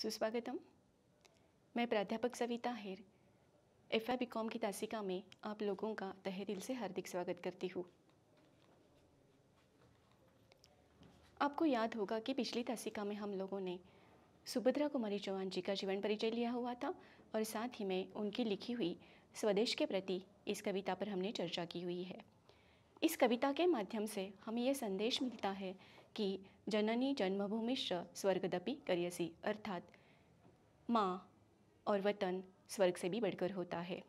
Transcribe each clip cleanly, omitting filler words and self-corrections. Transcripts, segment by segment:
सुस्वागतम। मैं प्राध्यापक सविता हेर एफ.वाई. बी.कॉम की तासिका में आप लोगों का तहे दिल से हार्दिक स्वागत करती हूँ। आपको याद होगा कि पिछली तासिका में हम लोगों ने सुभद्रा कुमारी चौहान जी का जीवन परिचय लिया हुआ था और साथ ही में उनकी लिखी हुई स्वदेश के प्रति इस कविता पर हमने चर्चा की हुई है। इस कविता के माध्यम से हमें यह संदेश मिलता है कि जननी जन्मभूमिश्च स्वर्गदपि करियसी, अर्थात माँ और वतन स्वर्ग से भी बढ़कर होता है।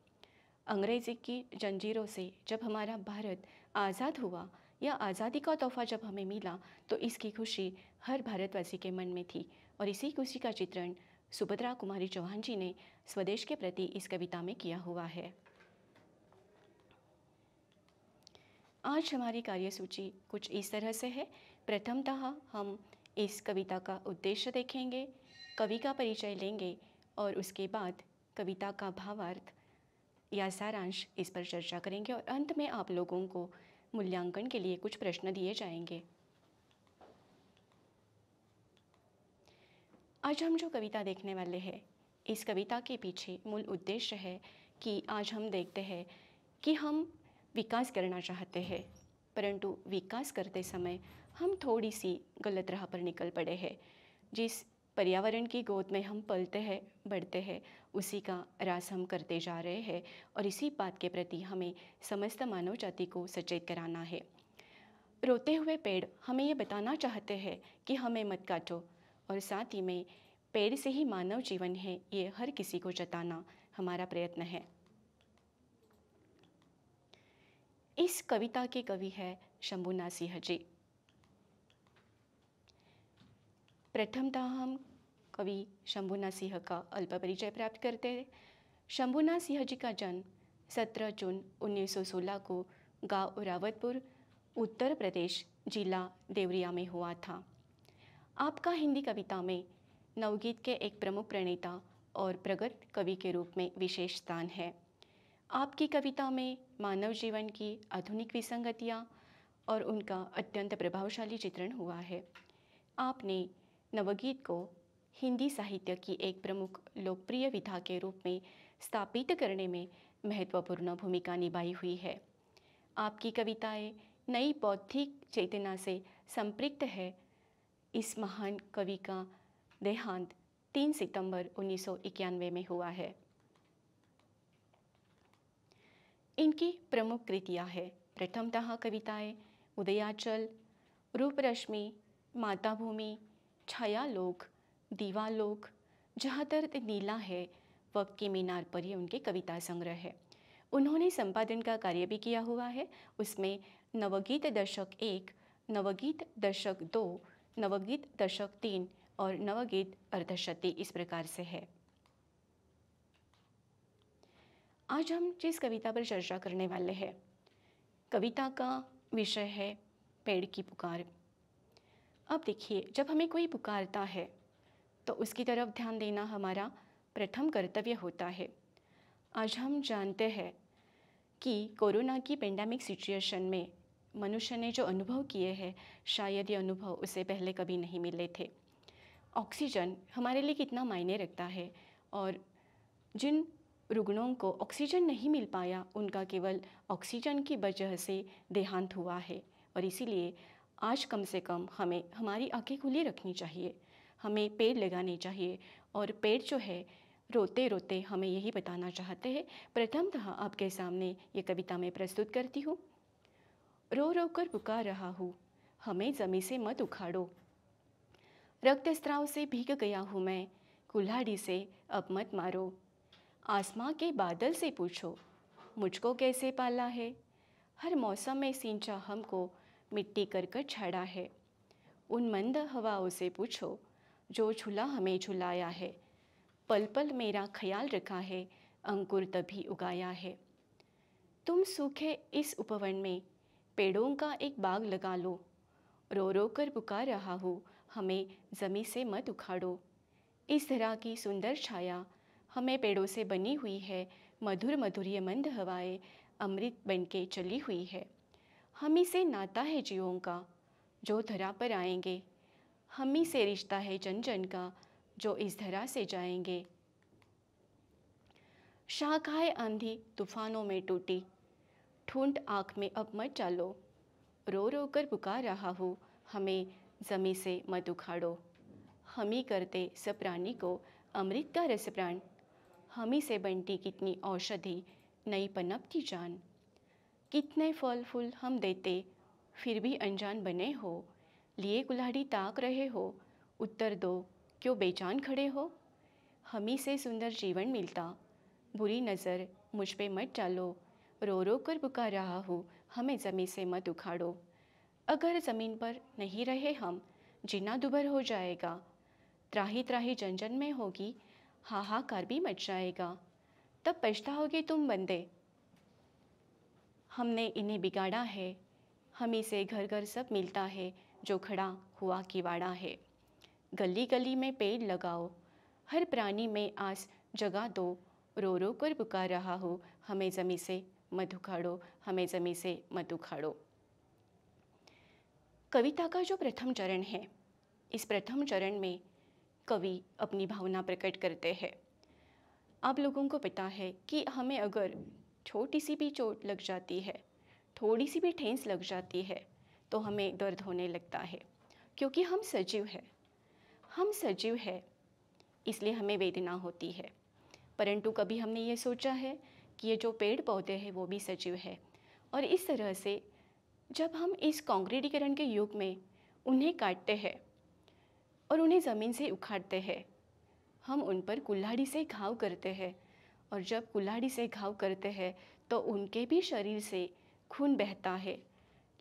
अंग्रेज़ी की जंजीरों से जब हमारा भारत आज़ाद हुआ या आज़ादी का तोहफा जब हमें मिला तो इसकी खुशी हर भारतवासी के मन में थी और इसी खुशी का चित्रण सुभद्रा कुमारी चौहान जी ने स्वदेश के प्रति इस कविता में किया हुआ है। आज हमारी कार्यसूची कुछ इस तरह से है। प्रथमतः हम इस कविता का उद्देश्य देखेंगे, कवि का परिचय लेंगे और उसके बाद कविता का भावार्थ या सारांश इस पर चर्चा करेंगे और अंत में आप लोगों को मूल्यांकन के लिए कुछ प्रश्न दिए जाएंगे। आज हम जो कविता देखने वाले हैं, इस कविता के पीछे मूल उद्देश्य है कि आज हम देखते हैं कि हम विकास करना चाहते हैं, परंतु विकास करते समय हम थोड़ी सी गलत राह पर निकल पड़े हैं। जिस पर्यावरण की गोद में हम पलते हैं, बढ़ते हैं, उसी का रास हम करते जा रहे हैं और इसी बात के प्रति हमें समस्त मानव जाति को सचेत कराना है। रोते हुए पेड़ हमें ये बताना चाहते हैं कि हमें मत काटो और साथ ही में पेड़ से ही मानव जीवन है, ये हर किसी को जताना हमारा प्रयत्न है। इस कविता के कवि है शंभुनाथ सिंह जी। प्रथमतः हम कवि शंभुनाथ सिंह का अल्प परिचय प्राप्त करते हैं। शंभुनाथ सिंह जी का जन्म 17 जून 1916 को गांव रावतपुर, उत्तर प्रदेश, जिला देवरिया में हुआ था। आपका हिंदी कविता में नवगीत के एक प्रमुख प्रणेता और प्रगत कवि के रूप में विशेष स्थान है। आपकी कविता में मानव जीवन की आधुनिक विसंगतियाँ और उनका अत्यंत प्रभावशाली चित्रण हुआ है। आपने नवगीत को हिंदी साहित्य की एक प्रमुख लोकप्रिय विधा के रूप में स्थापित करने में महत्वपूर्ण भूमिका निभाई हुई है। आपकी कविताएं नई बौद्धिक चेतना से संपृक्त है। इस महान कवि का देहांत 3 सितंबर 1991 में हुआ है। इनकी प्रमुख कृतियाँ हैं। प्रथमतः कविताएं उदयाचल, रूपरश्मि, माताभूमि, छायालोक, दीवालोक, जहाँ दर्द नीला है, वक्त की मीनार पर ही उनके कविता संग्रह है। उन्होंने संपादन का कार्य भी किया हुआ है। उसमें नवगीत दशक 1, नवगीत दशक 2, नवगीत दशक 3 और नवगीत अर्धशती इस प्रकार से है। आज हम जिस कविता पर चर्चा करने वाले हैं, कविता का विषय है पेड़ की पुकार। अब देखिए, जब हमें कोई पुकारता है तो उसकी तरफ ध्यान देना हमारा प्रथम कर्तव्य होता है। आज हम जानते हैं कि कोरोना की पेंडेमिक सिचुएशन में मनुष्य ने जो अनुभव किए हैं, शायद ये अनुभव उसे पहले कभी नहीं मिले थे। ऑक्सीजन हमारे लिए कितना मायने रखता है और जिन रुग्णों को ऑक्सीजन नहीं मिल पाया, उनका केवल ऑक्सीजन की वजह से देहांत हुआ है और इसीलिए आज कम से कम हमें हमारी आंखें खुली रखनी चाहिए, हमें पेड़ लगाने चाहिए और पेड़ जो है रोते रोते हमें यही बताना चाहते हैं। प्रथमतः आपके सामने ये कविता मैं प्रस्तुत करती हूँ। रो रो कर पुकार रहा हूँ, हमें ज़मीं से मत उखाड़ो। रक्तस्राव से भीग गया हूँ मैं, कुल्हाड़ी से अब मत मारो। आसमां के बादल से पूछो, मुझको कैसे पाला है। हर मौसम में सिंचा हमको, मिट्टी करकट छाड़ा है। उन मंद हवाओं से पूछो, जो झूला हमें झुलाया है। पल पल मेरा ख्याल रखा है, अंकुर तभी उगाया है। तुम सूखे इस उपवन में पेड़ों का एक बाग लगा लो। रो रो कर पुकार रहा हूँ, हमें ज़मीं से मत उखाड़ो। इस तरह की सुंदर छाया हमें पेड़ों से बनी हुई है। मधुर मधुर ये मंद हवाएं अमृत बन के चली हुई है। हम ही से नाता है जीवों का, जो धरा पर आएंगे। हम ही से रिश्ता है जन जन का, जो इस धरा से जाएंगे। शाखाएं आंधी तूफानों में टूटी, ठूंठ आँख में अब मत डालो, रो रो कर पुकार रहा हूँ, हमें ज़मीं से मत उखाड़ो। हम ही करते सब प्राणी को अमृत का रस प्राण, हम ही से बनती कितनी औषधि, नई पनपती जान। कितने फल फूल हम देते, फिर भी अनजान बने हो, लिए कुल्हाड़ी ताक रहे हो, उत्तर दो क्यों बेजान खड़े हो। हम ही से सुंदर जीवन मिलता, बुरी नज़र मुझ पे मत डालो, रो रो कर पुकार रहा हूँ, हमें ज़मीन से मत उखाड़ो। अगर ज़मीन पर नहीं रहे हम, जीना दुभर हो जाएगा, त्राही त्राही जन जन में होगी, हाहाकार भी मच जाएगा। तब पछताओगे तुम बंदे, हमने इन्हें बिगाड़ा है, हम ही से घर घर सब मिलता है, जो खड़ा हुआ किवाड़ा है। गली गली में पेड़ लगाओ, हर प्राणी में आस जगा दो, रो रो कर पुकार रहा हूँ, हमें ज़मीं से मत उखाड़ो, हमें ज़मीं से मत उखाड़ो। कविता का जो प्रथम चरण है, इस प्रथम चरण में कवि अपनी भावना प्रकट करते हैं। आप लोगों को पता है कि हमें अगर छोटी सी भी चोट लग जाती है, थोड़ी सी भी ठेस लग जाती है, तो हमें दर्द होने लगता है, क्योंकि हम सजीव हैं। हम सजीव है, इसलिए हमें वेदना होती है। परंतु कभी हमने ये सोचा है कि ये जो पेड़ पौधे हैं वो भी सजीव है, और इस तरह से जब हम इस कांक्रीटीकरण के युग में उन्हें काटते हैं और उन्हें ज़मीन से उखाड़ते हैं, हम उन पर कुल्हाड़ी से घाव करते हैं, और जब कुल्हाड़ी से घाव करते हैं तो उनके भी शरीर से खून बहता है।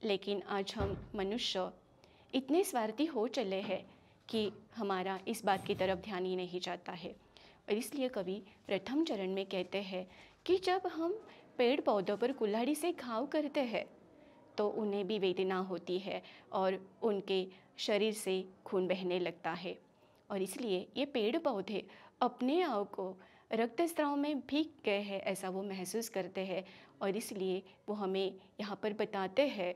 लेकिन आज हम मनुष्य इतने स्वार्थी हो चले हैं कि हमारा इस बात की तरफ ध्यान ही नहीं जाता है। और इसलिए कवि प्रथम चरण में कहते हैं कि जब हम पेड़ पौधों पर कुल्हाड़ी से घाव करते हैं तो उन्हें भी वेदना होती है और उनके शरीर से खून बहने लगता है। और इसलिए ये पेड़ पौधे अपने आप को रक्तस्राव में भीग गए हैं ऐसा वो महसूस करते हैं, और इसलिए वो हमें यहाँ पर बताते हैं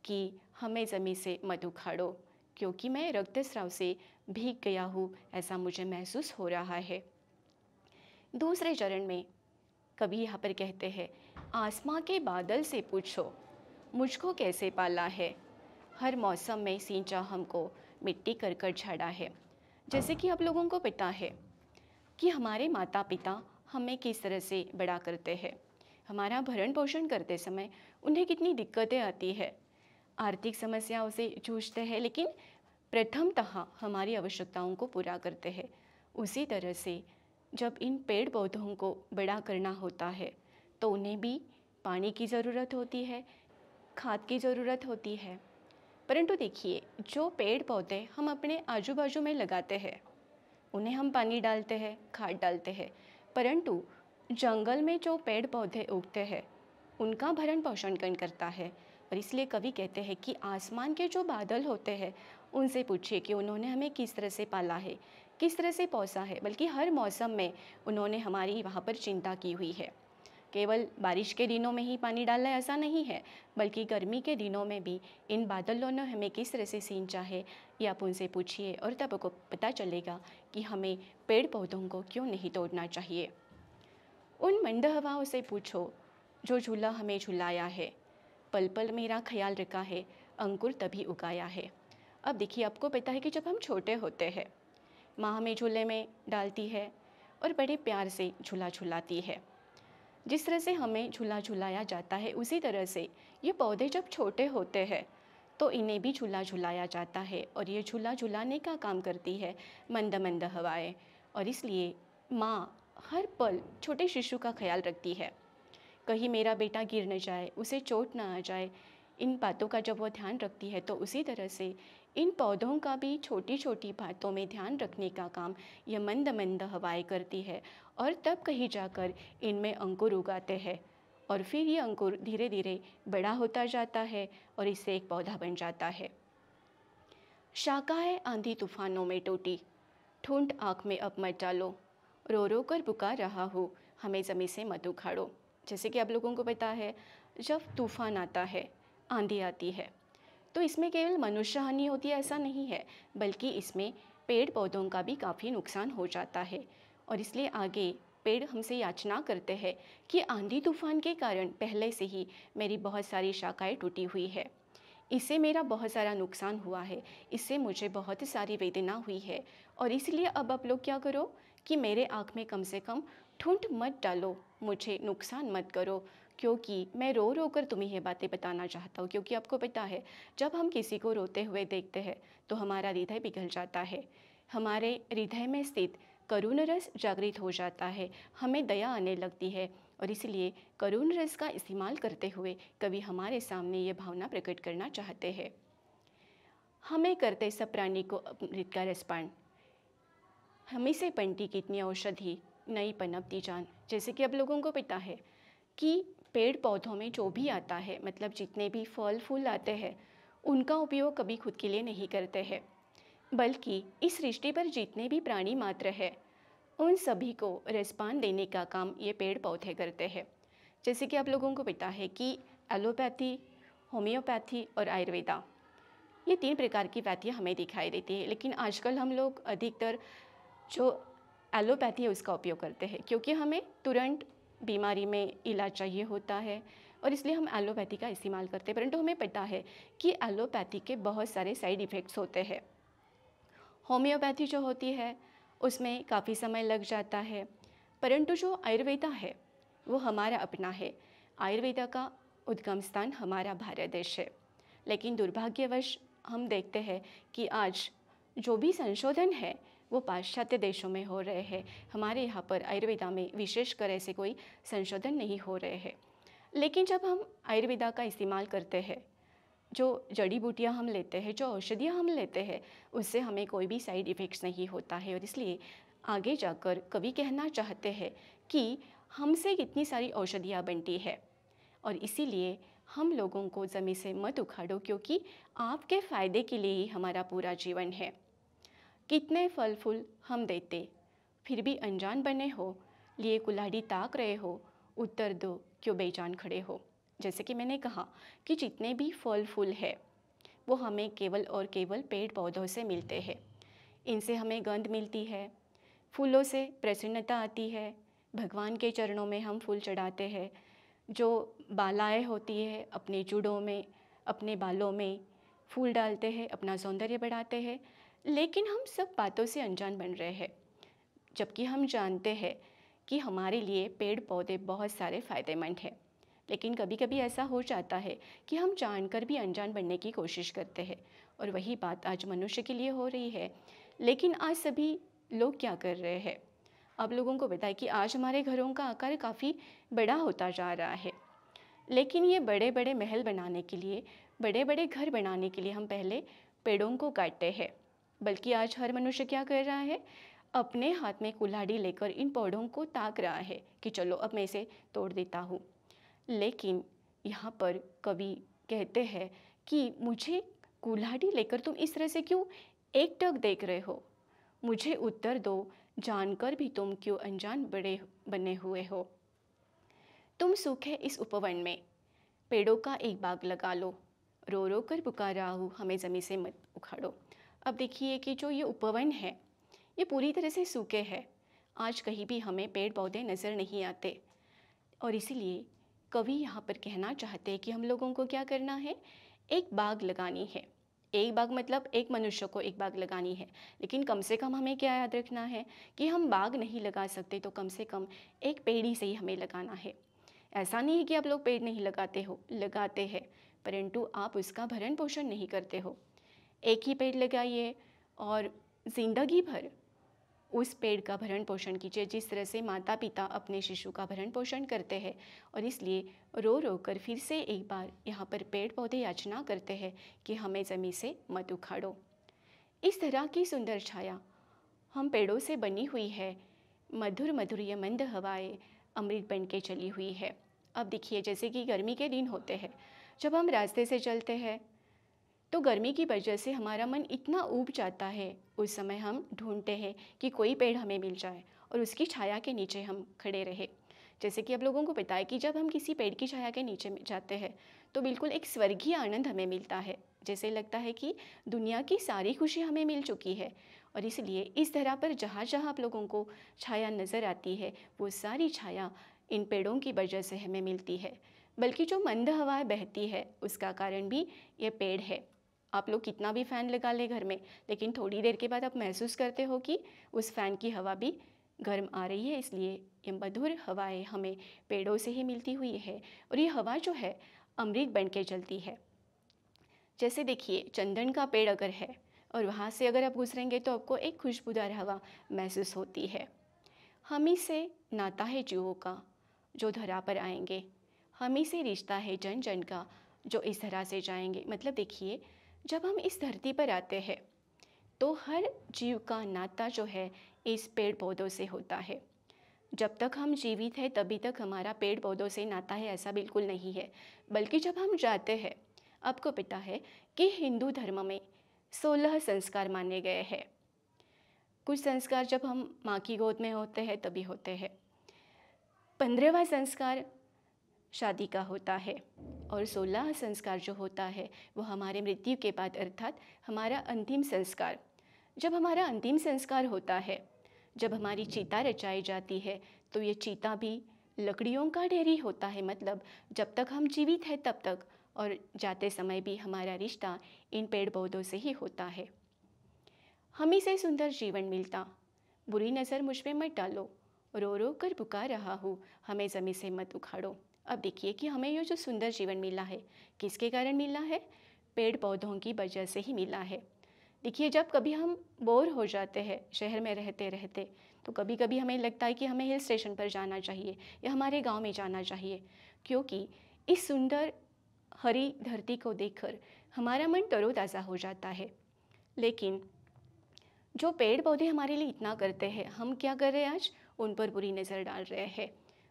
कि हमें ज़मीन से मत उखाड़ो, क्योंकि मैं रक्तस्राव से भीग गया हूँ, ऐसा मुझे महसूस हो रहा है। दूसरे चरण में कवि यहाँ पर कहते हैं, आसमां के बादल से पूछो मुझको कैसे पाला है, हर मौसम में सींचा हमको, मिट्टी कर कर झाड़ा है। जैसे कि आप लोगों को पता है कि हमारे माता पिता हमें किस तरह से बड़ा करते हैं, हमारा भरण पोषण करते समय उन्हें कितनी दिक्कतें आती है, आर्थिक समस्याओं से जूझते हैं, लेकिन प्रथमतः हमारी आवश्यकताओं को पूरा करते हैं। उसी तरह से जब इन पेड़ पौधों को बड़ा करना होता है तो उन्हें भी पानी की ज़रूरत होती है, खाद की ज़रूरत होती है। परंतु देखिए, जो पेड़ पौधे हम अपने आजू बाजू में लगाते हैं उन्हें हम पानी डालते हैं, खाद डालते हैं, परंतु जंगल में जो पेड़ पौधे उगते हैं उनका भरण पोषण कौन करता है। और इसलिए कवि कहते हैं कि आसमान के जो बादल होते हैं उनसे पूछिए कि उन्होंने हमें किस तरह से पाला है, किस तरह से पोसा है, बल्कि हर मौसम में उन्होंने हमारी वहाँ पर चिंता की हुई है। केवल बारिश के दिनों में ही पानी डालना ऐसा नहीं है, बल्कि गर्मी के दिनों में भी इन बादलों ने हमें किस तरह से सींचा है, ये आप उनसे पूछिए, और तब आपको पता चलेगा कि हमें पेड़ पौधों को क्यों नहीं तोड़ना चाहिए। उन मंद हवाओं से पूछो जो झूला हमें झुलाया है, पल पल मेरा ख्याल रखा है, अंकुर तभी उगाया है। अब देखिए, आपको पता है कि जब हम छोटे होते हैं माँ हमें झूले में डालती है और बड़े प्यार से झूला झुलाती है। जिस तरह से हमें झूला झुलाया जाता है उसी तरह से ये पौधे जब छोटे होते हैं तो इन्हें भी झूला झुलाया जाता है, और ये झूला झुलाने का काम करती है मंद मंद हवाएं। और इसलिए माँ हर पल छोटे शिशु का ख्याल रखती है, कहीं मेरा बेटा गिर न जाए, उसे चोट ना आ जाए, इन बातों का जब वो ध्यान रखती है तो उसी तरह से इन पौधों का भी छोटी छोटी बातों में ध्यान रखने का काम ये मंद मंद हवाएं करती है, और तब कहीं जाकर इनमें अंकुर उगाते हैं, और फिर ये अंकुर धीरे धीरे बड़ा होता जाता है और इससे एक पौधा बन जाता है। शाखाएं आंधी तूफानों में टूटी, ठूंठ आँख में अब मत डालो, रो रो कर पुकार रहा हूँ, हमें ज़मीं से मत उखाड़ो। जैसे कि आप लोगों को पता है, जब तूफान आता है, आंधी आती है, तो इसमें केवल मनुष्य हानि होती है ऐसा नहीं है, बल्कि इसमें पेड़ पौधों का भी काफ़ी नुकसान हो जाता है। और इसलिए आगे पेड़ हमसे याचना करते हैं कि आंधी तूफान के कारण पहले से ही मेरी बहुत सारी शाखाएं टूटी हुई है, इससे मेरा बहुत सारा नुकसान हुआ है, इससे मुझे बहुत सारी वेदना हुई है, और इसलिए अब आप लोग क्या करो कि मेरे आँख में कम से कम ठूंठ मत डालो, मुझे नुकसान मत करो, क्योंकि मैं रो रो कर तुम्हें ये बातें बताना चाहता हूँ। क्योंकि आपको पता है, जब हम किसी को रोते हुए देखते हैं तो हमारा हृदय पिघल जाता है, हमारे हृदय में स्थित करुण रस जागृत हो जाता है, हमें दया आने लगती है। और इसलिए करुण रस का इस्तेमाल करते हुए कवि हमारे सामने ये भावना प्रकट करना चाहते हैं। हमें करते सब प्राणी को अमृत का रसपान, हमें से पंटी कितनी औषधि नई पनपती जान। जैसे कि अब लोगों को पता है कि पेड़ पौधों में जो भी आता है, मतलब जितने भी फल फूल आते हैं, उनका उपयोग कभी खुद के लिए नहीं करते हैं, बल्कि इस सृष्टि पर जितने भी प्राणी मात्र है उन सभी को रसपान देने का काम ये पेड़ पौधे करते हैं। जैसे कि आप लोगों को पता है कि एलोपैथी, होम्योपैथी और आयुर्वेदा, ये 3 प्रकार की वैद्य हमें दिखाई देती है। लेकिन आजकल हम लोग अधिकतर जो एलोपैथी है उसका उपयोग करते हैं, क्योंकि हमें तुरंत बीमारी में इलाज चाहिए होता है, और इसलिए हम एलोपैथी का इस्तेमाल करते हैं। परंतु हमें पता है कि एलोपैथी के बहुत सारे साइड इफ़ेक्ट्स होते हैं। होम्योपैथी जो होती है उसमें काफ़ी समय लग जाता है, परंतु जो आयुर्वेदा है वो हमारा अपना है। आयुर्वेदा का उद्गम स्थान हमारा भारत देश है। लेकिन दुर्भाग्यवश हम देखते हैं कि आज जो भी संशोधन है वो पाश्चात्य देशों में हो रहे हैं, हमारे यहाँ पर आयुर्वेदा में विशेषकर ऐसे कोई संशोधन नहीं हो रहे हैं। लेकिन जब हम आयुर्वेदा का इस्तेमाल करते हैं, जो जड़ी बूटियाँ हम लेते हैं, जो औषधियाँ हम लेते हैं, उससे हमें कोई भी साइड इफ़ेक्ट्स नहीं होता है। और इसलिए आगे जाकर कवि कहना चाहते हैं कि हमसे कितनी सारी औषधियाँ बनती है, और इसीलिए हम लोगों को ज़मीन से मत उखाड़ो, क्योंकि आपके फ़ायदे के लिए ही हमारा पूरा जीवन है। कितने फल फूल हम देते, फिर भी अनजान बने हो, लिए कुल्हाड़ी ताक रहे हो, उत्तर दो क्यों बेजान खड़े हो। जैसे कि मैंने कहा कि जितने भी फल फूल है वो हमें केवल और केवल पेड़ पौधों से मिलते हैं। इनसे हमें गंध मिलती है, फूलों से प्रसन्नता आती है, भगवान के चरणों में हम फूल चढ़ाते हैं, जो बालाएँ होती है अपने जूड़ों में, अपने बालों में फूल डालते हैं, अपना सौंदर्य बढ़ाते हैं। लेकिन हम सब बातों से अनजान बन रहे हैं, जबकि हम जानते हैं कि हमारे लिए पेड़ पौधे बहुत सारे फ़ायदेमंद हैं। लेकिन कभी कभी ऐसा हो जाता है कि हम जानकर भी अनजान बनने की कोशिश करते हैं, और वही बात आज मनुष्य के लिए हो रही है। लेकिन आज सभी लोग क्या कर रहे हैं, आप लोगों को बताएं कि आज हमारे घरों का आकार काफ़ी बड़ा होता जा रहा है। लेकिन ये बड़े बड़े महल बनाने के लिए, बड़े बड़े घर बनाने के लिए हम पहले पेड़ों को काटते हैं, बल्कि आज हर मनुष्य क्या कर रहा है, अपने हाथ में कुल्हाड़ी लेकर इन पेड़ों को ताक रहा है कि चलो अब मैं इसे तोड़ देता हूँ। लेकिन यहाँ पर कवि कहते हैं कि मुझे कुल्हाड़ी लेकर तुम इस तरह से क्यों एकटक देख रहे हो, मुझे उत्तर दो, जानकर भी तुम क्यों अनजान बड़े बने हुए हो। तुम सूखे इस उपवन में पेड़ों का एक बाग लगा लो, रो रो कर पुकार रहा हूँ, हमें ज़मीन से मत उखाड़ो। अब देखिए कि जो ये उपवन है ये पूरी तरह से सूखे है, आज कहीं भी हमें पेड़ पौधे नज़र नहीं आते। और इसीलिए कवि यहाँ पर कहना चाहते हैं कि हम लोगों को क्या करना है, एक बाग लगानी है। एक बाग मतलब एक मनुष्य को एक बाग लगानी है, लेकिन कम से कम हमें क्या याद रखना है कि हम बाग नहीं लगा सकते तो कम से कम एक पेड़ से ही हमें लगाना है। ऐसा नहीं है कि आप लोग पेड़ नहीं लगाते हो, लगाते हैं, परंतु आप उसका भरण पोषण नहीं करते हो। एक ही पेड़ लगाइए और ज़िंदगी भर उस पेड़ का भरण पोषण कीजिए, जिस तरह से माता पिता अपने शिशु का भरण पोषण करते हैं। और इसलिए रो रो कर फिर से एक बार यहाँ पर पेड़ पौधे याचना करते हैं कि हमें ज़मीन से मत उखाड़ो। इस तरह की सुंदर छाया हम पेड़ों से बनी हुई है, मधुर मधुर ये मंद हवाएं अमृत बन के चली हुई है। अब देखिए जैसे कि गर्मी के दिन होते हैं, जब हम रास्ते से चलते हैं तो गर्मी की वजह से हमारा मन इतना ऊब जाता है, उस समय हम ढूंढते हैं कि कोई पेड़ हमें मिल जाए और उसकी छाया के नीचे हम खड़े रहे। जैसे कि आप लोगों को पता है कि जब हम किसी पेड़ की छाया के नीचे में जाते हैं तो बिल्कुल एक स्वर्गीय आनंद हमें मिलता है, जैसे लगता है कि दुनिया की सारी खुशी हमें मिल चुकी है और इसलिए इस तरह पर जहाँ जहाँ आप लोगों को छाया नज़र आती है वो सारी छाया इन पेड़ों की वजह से हमें मिलती है। बल्कि जो मंद हवाएं बहती है उसका कारण भी ये पेड़ है। आप लोग कितना भी फ़ैन लगा ले घर में, लेकिन थोड़ी देर के बाद आप महसूस करते हो कि उस फ़ैन की हवा भी गर्म आ रही है। इसलिए ये मधुर हवाएं हमें पेड़ों से ही मिलती हुई है और ये हवा जो है अमृत बन के चलती है। जैसे देखिए चंदन का पेड़ अगर है और वहाँ से अगर आप गुजरेंगे तो आपको एक खुशबूदार हवा महसूस होती है। हम ही से नाता है जीवों का जो धरा पर आएंगे, हम ही से रिश्ता है जन जन का जो इस तरह से जाएंगे। मतलब देखिए जब हम इस धरती पर आते हैं तो हर जीव का नाता जो है इस पेड़ पौधों से होता है। जब तक हम जीवित हैं तभी तक हमारा पेड़ पौधों से नाता है ऐसा बिल्कुल नहीं है। बल्कि जब हम जाते हैं, आपको पता है कि हिंदू धर्म में 16 संस्कार माने गए हैं। कुछ संस्कार जब हम माँ की गोद में होते हैं तभी होते हैं। 15वां संस्कार शादी का होता है और 16 संस्कार जो होता है वो हमारे मृत्यु के बाद, अर्थात हमारा अंतिम संस्कार। जब हमारा अंतिम संस्कार होता है, जब हमारी चिता रचाई जाती है, तो ये चिता भी लकड़ियों का ढेरी होता है। मतलब जब तक हम जीवित हैं तब तक, और जाते समय भी हमारा रिश्ता इन पेड़ पौधों से ही होता है। हम ही से सुंदर जीवन मिलता, बुरी नज़र मुझ पे मत डालो, रो रो कर पुकार रहा हूँ, हमें ज़मीं से मत उखाड़ो। अब देखिए कि हमें ये जो सुंदर जीवन मिला है किसके कारण मिला है? पेड़ पौधों की वजह से ही मिला है। देखिए जब कभी हम बोर हो जाते हैं शहर में रहते रहते, तो कभी कभी हमें लगता है कि हमें हिल स्टेशन पर जाना चाहिए या हमारे गांव में जाना चाहिए, क्योंकि इस सुंदर हरी धरती को देखकर हमारा मन तरोताज़ा हो जाता है। लेकिन जो पेड़ पौधे हमारे लिए इतना करते हैं, हम क्या कर रहे हैं? आज उन पर बुरी नज़र डाल रहे हैं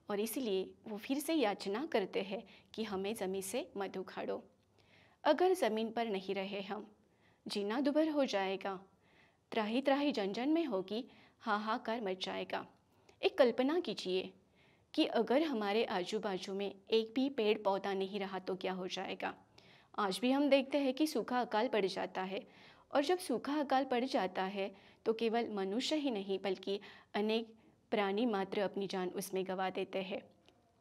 और इसलिए वो फिर से याचना करते हैं कि हमें ज़मीन से मत उखाड़ो। अगर ज़मीन पर नहीं रहे हम, जीना दुभर हो जाएगा, त्राही त्राही जन जन में होगी, हाहाकार मच जाएगा। एक कल्पना कीजिए कि अगर हमारे आजू बाजू में एक भी पेड़ पौधा नहीं रहा तो क्या हो जाएगा। आज भी हम देखते हैं कि सूखा अकाल पड़ जाता है, और जब सूखा अकाल पड़ जाता है तो केवल मनुष्य ही नहीं बल्कि अनेक प्राणी मात्र अपनी जान उसमें गंवा देते हैं।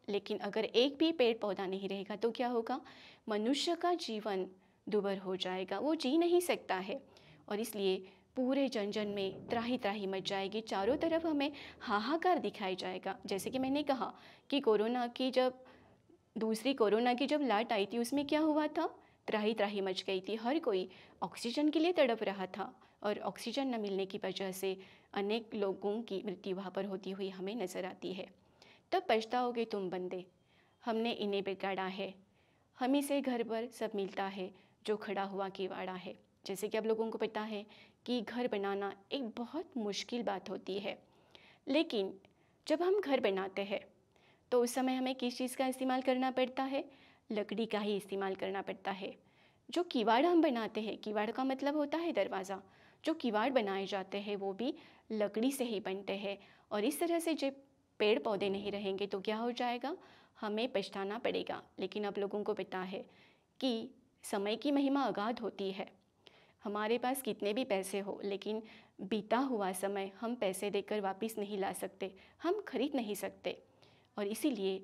लेकिन अगर एक भी पेड़ पौधा नहीं रहेगा तो क्या होगा? मनुष्य का जीवन दुभर हो जाएगा, वो जी नहीं सकता है और इसलिए पूरे जन जन में त्राही त्राही मच जाएगी। चारों तरफ हमें हाहाकार दिखाई जाएगा। जैसे कि मैंने कहा कि दूसरी कोरोना की जब लाट आई थी उसमें क्या हुआ था? त्राही त्राही मच गई थी। हर कोई ऑक्सीजन के लिए तड़प रहा था और ऑक्सीजन न मिलने की वजह से अनेक लोगों की मृत्यु वहाँ पर होती हुई हमें नज़र आती है। तब पछताओगे तुम बंदे, हमने इन्हें बिगाड़ा है। हम ही से घर पर सब मिलता है जो खड़ा हुआ किवाड़ा है। जैसे कि आप लोगों को पता है कि घर बनाना एक बहुत मुश्किल बात होती है, लेकिन जब हम घर बनाते हैं तो उस समय हमें किस चीज़ का इस्तेमाल करना पड़ता है? लकड़ी का ही इस्तेमाल करना पड़ता है। जो किवाड़ हम बनाते हैं, किवाड़ का मतलब होता है दरवाज़ा, जो किवाड़ बनाए जाते हैं वो भी लकड़ी से ही बनते हैं। और इस तरह से जब पेड़ पौधे नहीं रहेंगे तो क्या हो जाएगा? हमें पछताना पड़ेगा। लेकिन आप लोगों को पता है कि समय की महिमा अगाध होती है। हमारे पास कितने भी पैसे हो, लेकिन बीता हुआ समय हम पैसे देकर वापस नहीं ला सकते, हम खरीद नहीं सकते। और इसीलिए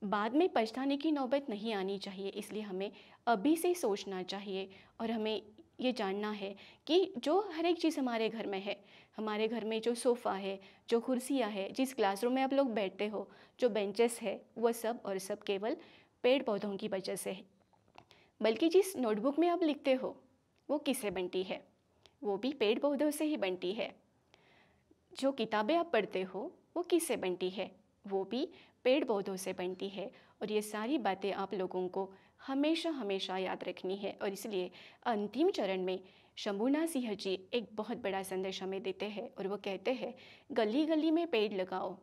बाद में पछताने की नौबत नहीं आनी चाहिए। इसलिए हमें अभी से सोचना चाहिए और हमें ये जानना है कि जो हर एक चीज़ हमारे घर में है, हमारे घर में जो सोफ़ा है, जो कुर्सियाँ है, जिस क्लासरूम में आप लोग बैठते हो, जो बेंचेस है, वह सब और सब केवल पेड़ पौधों की वजह से है। बल्कि जिस नोटबुक में आप लिखते हो वो किससे बनती है? वो भी पेड़ पौधों से ही बनती है। जो किताबें आप पढ़ते हो वो किससे बनती है? वो भी पेड़ पौधों से बनती है। और ये सारी बातें आप लोगों को हमेशा हमेशा याद रखनी है। और इसलिए अंतिम चरण में शंभूनाथ सिंह जी एक बहुत बड़ा संदेश हमें देते हैं और वो कहते हैं, गली गली में पेड़ लगाओ,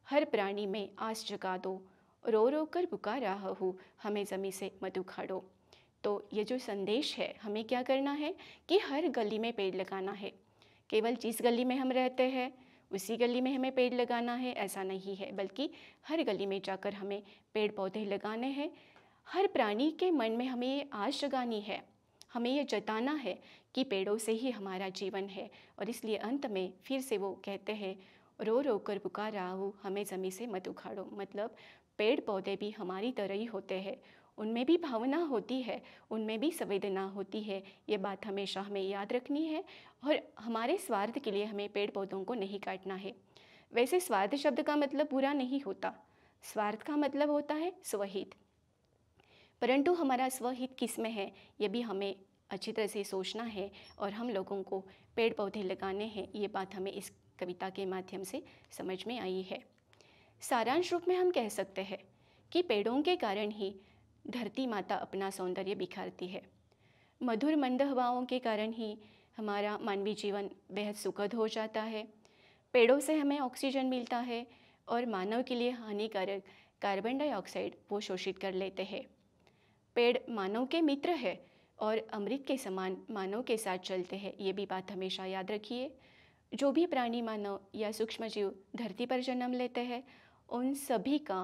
हर प्राणी में आस जगा दो, रो रो कर पुकार रहा हूँ, हमें ज़मीं से मत उखाड़ो। तो ये जो संदेश है, हमें क्या करना है कि हर गली में पेड़ लगाना है। केवल जिस गली में हम रहते हैं उसी गली में हमें पेड़ लगाना है ऐसा नहीं है, बल्कि हर गली में जाकर हमें पेड़ पौधे लगाने हैं। हर प्राणी के मन में हमें ये आस जगानी है, हमें ये जताना है कि पेड़ों से ही हमारा जीवन है। और इसलिए अंत में फिर से वो कहते हैं, रो रो कर पुकार रहा हूँ, हमें ज़मीं से मत उखाड़ो। मतलब पेड़ पौधे भी हमारी तरह ही होते हैं, उनमें भी भावना होती है, उनमें भी संवेदना होती है। ये बात हमेशा हमें याद रखनी है और हमारे स्वार्थ के लिए हमें पेड़ पौधों को नहीं काटना है। वैसे स्वार्थ शब्द का मतलब बुरा नहीं होता, स्वार्थ का मतलब होता है स्वहित। परंतु हमारा स्वहित किस में है, ये भी हमें अच्छी तरह से सोचना है और हम लोगों को पेड़ पौधे लगाने हैं। ये बात हमें इस कविता के माध्यम से समझ में आई है। सारांश रूप में हम कह सकते हैं कि पेड़ों के कारण ही धरती माता अपना सौंदर्य बिखारती है। मधुर मंद हवाओं के कारण ही हमारा मानवीय जीवन बेहद सुखद हो जाता है। पेड़ों से हमें ऑक्सीजन मिलता है और मानव के लिए हानिकारक कार्बन डाइऑक्साइड वो शोषित कर लेते हैं। पेड़ मानव के मित्र है और अमृत के समान मानव के साथ चलते हैं। ये भी बात हमेशा याद रखिए। जो भी प्राणी मानव या सूक्ष्म जीव धरती पर जन्म लेते हैं, उन सभी का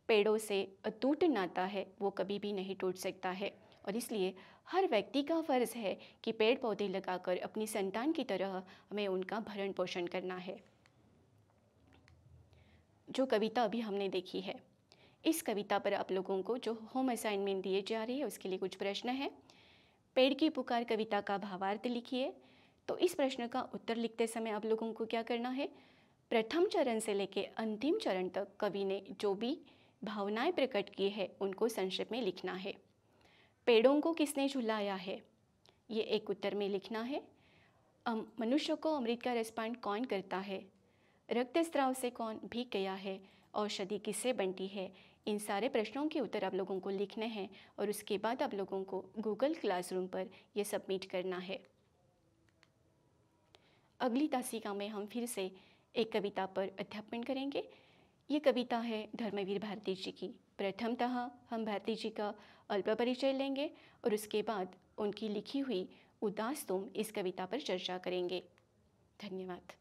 पेड़ों से अटूट नाता है, वो कभी भी नहीं टूट सकता है। और इसलिए हर व्यक्ति का फ़र्ज़ है कि पेड़ पौधे लगाकर अपनी संतान की तरह हमें उनका भरण पोषण करना है। जो कविता अभी हमने देखी है, इस कविता पर आप लोगों को जो होम असाइनमेंट दिए जा रही है उसके लिए कुछ प्रश्न हैं। पेड़ की पुकार कविता का भावार्थ लिखिए। तो इस प्रश्न का उत्तर लिखते समय आप लोगों को क्या करना है, प्रथम चरण से लेके अंतिम चरण तक कवि ने जो भी भावनाएं प्रकट की है उनको संक्षेप में लिखना है। पेड़ों को किसने झुलाया है, ये एक उत्तर में लिखना है। मनुष्य को अमृत का रसपान कौन करता है, रक्त स्राव से कौन भीग गया है, औषधि किससे बनती है। इन सारे प्रश्नों के उत्तर आप लोगों को लिखने हैं और उसके बाद आप लोगों को गूगल क्लासरूम पर ये सबमिट करना है। अगली तासिका में हम फिर से एक कविता पर अध्यापन करेंगे। ये कविता है धर्मवीर भारती जी की। प्रथमतः हम भारती जी का अल्प परिचय लेंगे और उसके बाद उनकी लिखी हुई उदास तुम इस कविता पर चर्चा करेंगे। धन्यवाद।